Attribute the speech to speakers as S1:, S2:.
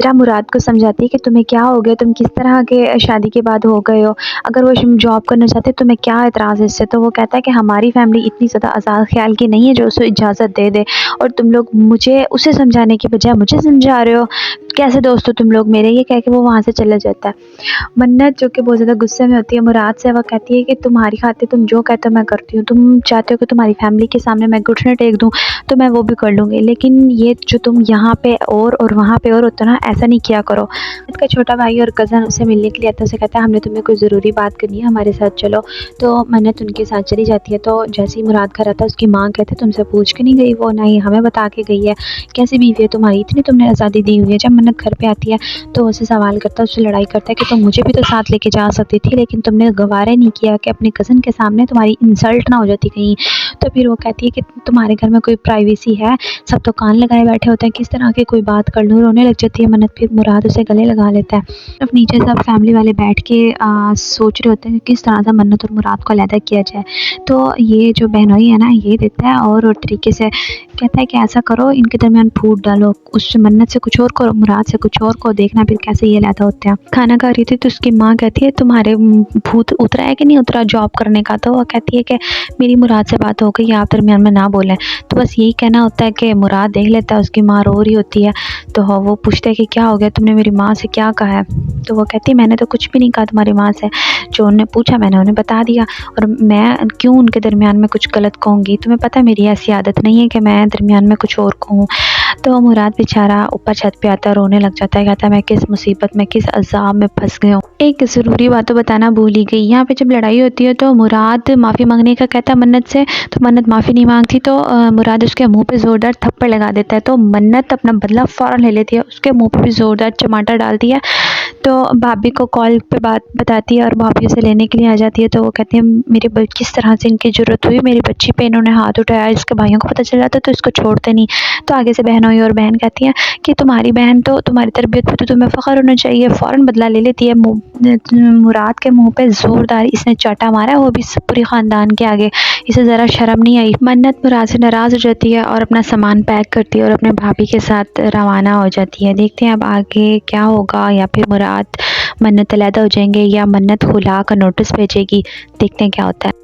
S1: ذرا مراد کو سمجھاتی ہے کہ تمہیں کیا ہو گیا، تم کس طرح کے شادی کے بعد ہو گئے ہو، اگر وہ جاب کرنا چاہتے تمہیں کیا اعتراض ہے اس سے؟ تو وہ کہتا ہے کہ ہماری فیملی اتنی زیادہ آزاد خیال کی نہیں ہے جو اسے اجازت دے دے، اور تم لوگ مجھے اسے سمجھانے کی بجائے مجھے سمجھا رہے ہو، کیسے دوست ہو تم لوگ میرے؟ یہ کہہ کے وہ وہاں سے چلا جاتا ہے۔ منت جو کہ بہت زیادہ غصے میں ہوتی ہے مراد سے، وہ کہتی ہے کہ تمہاری خاطر تم جو کہتے ہو میں کرتی ہوں، تم چاہتے ہو کہ تمہاری فیملی کے سامنے میں گھٹنے ٹیک دوں تو میں وہ بھی کر لوں گی، لیکن یہ جو تم یہاں پہ اور وہاں پہ اور ہوتا نا، ایسا نہیں کیا کرو۔ منت کا چھوٹا بھائی اور کزن اسے ملنے کے لیے آتا ہے، اسے کہتا ہے ہم نے تمہیں کوئی ضروری بات کرنی ہے، ہمارے ساتھ چلو۔ تو منت ان کے ساتھ چلی جاتی ہے۔ تو جیسے ہی مراد گھر آتا ہے، اس کی ماں کہتے تم سے پوچھ کے نہیں گئی وہ، نہ ہی ہمیں بتا کے گئی ہے، کیسی بیوی ہے تمہاری، اتنی تم نے آزادی دی ہوئی ہے۔ جب منت گھر پہ آتی ہے تو اسے سوال کرتا ہے، اس سے لڑائی کرتا ہے کہ تم مجھے بھی تو ساتھ لے کے جا سکتی تھی، لیکن تم نے گوارا نہیں کیا کہ اپنے کزن کے سامنے تمہاری انسلٹ نہ ہو جاتی کہیں۔ تو پھر وہ کہتی ہے کہ تمہارے گھر میں کوئی پرائیویسی ہے؟ سب تو کان لگائے بیٹھے ہوتے ہیں، کس طرح کی کوئی بات کر لوں؟ رونے لگ جاتی ہے منت۔ پھر مراد اسے گلے لگا لیتا ہے۔ اب نیچے سب فیملی والے بیٹھ کے سوچ رہے ہوتے ہیں کہ کس طرح سے منت اور مراد کو علیحدہ کیا جائے۔ تو یہ جو بہنوئی ہے نا، یہ دیتا ہے اور طریقے سے کہتا ہے کہ ایسا کرو، ان کے درمیان پھوٹ ڈالو، اس منت سے کچھ اور کرو، مراد سے کچھ اور کو، دیکھنا پھر کیسے یہ علیحدہ ہوتے ہیں۔ کھانا کھا رہی تھی تو اس کی ماں کہتی ہے تمہارے بھوت اترا ہے کہ نہیں اترا جاب کرنے کا؟ تو وہ کہتی ہے کہ میری مراد سے بات ہو گئی، آپ درمیان میں نہ بولیں۔ تو بس یہی کہنا ہوتا ہے کہ مراد دیکھ لیتا ہے اس کی ماں رو رہی ہوتی ہے، تو وہ پوچھتا ہے کہ کیا ہو گیا، تم نے میری ماں سے کیا کہا ہے؟ تو وہ کہتی ہے میں نے تو کچھ بھی نہیں کہا تمہاری ماں سے، جو انہوں نے پوچھا میں نے انہیں بتا دیا، اور میں کیوں ان کے درمیان میں کچھ غلط کہوں گی؟ تمہیں پتہ میری ایسی عادت نہیں ہے کہ میں درمیان میں کچھ اور کہوں۔ تو مراد بیچارہ اوپر چھت پہ آتا ہے، رونے لگ جاتا ہے، کہتا ہے میں کس مصیبت میں، کس عذاب میں پھنس گیا ہوں۔ ایک ضروری بات تو بتانا بھول ہی گئی، یہاں پہ جب لڑائی ہوتی ہے تو مراد معافی مانگنے کا کہتا ہے منت سے، تو منت معافی نہیں مانگتی، تو مراد اس کے منہ پہ زوردار تھپڑ لگا دیتا ہے۔ تو منت اپنا بدلہ فوراً لے لیتی ہے، اس کے منہ پہ بھی زوردار چماٹر ڈالتی ہے۔ تو بھابھی کو کال پہ بات بتاتی ہے اور بھابھی اسے لینے کے لیے آ جاتی ہے۔ تو وہ کہتی ہے میرے کس طرح سے ان کی ضرورت ہوئی، میری بچی پہ انہوں نے ہاتھ اٹھایا، اس کے بھائیوں کو پتہ چل جاتا تو اس کو چھوڑتے نہیں۔ تو آگے سے بہن ہوئی اور بہن کہتی ہے کہ تمہاری بہن تو تمہاری تربیت پہ تو تمہیں فخر ہونا چاہیے، فوراً بدلہ لے لیتی ہے۔ مراد کے منہ پہ زوردار اس نے چاٹا مارا، وہ بھی پوری خاندان کے آگے، اسے ذرا شرم نہیں آئی۔ منت مراد سے ناراض ہو جاتی ہے اور اپنا سامان پیک کرتی ہے اور اپنے بھابھی کے ساتھ روانہ ہو جاتی ہے۔ دیکھتے ہیں اب آگے کیا ہوگا، یا پھر مراد منت علیحدہ ہو جائیں گے، یا منت خلا کا نوٹس بھیجے گی، دیکھتے ہیں کیا ہوتا ہے۔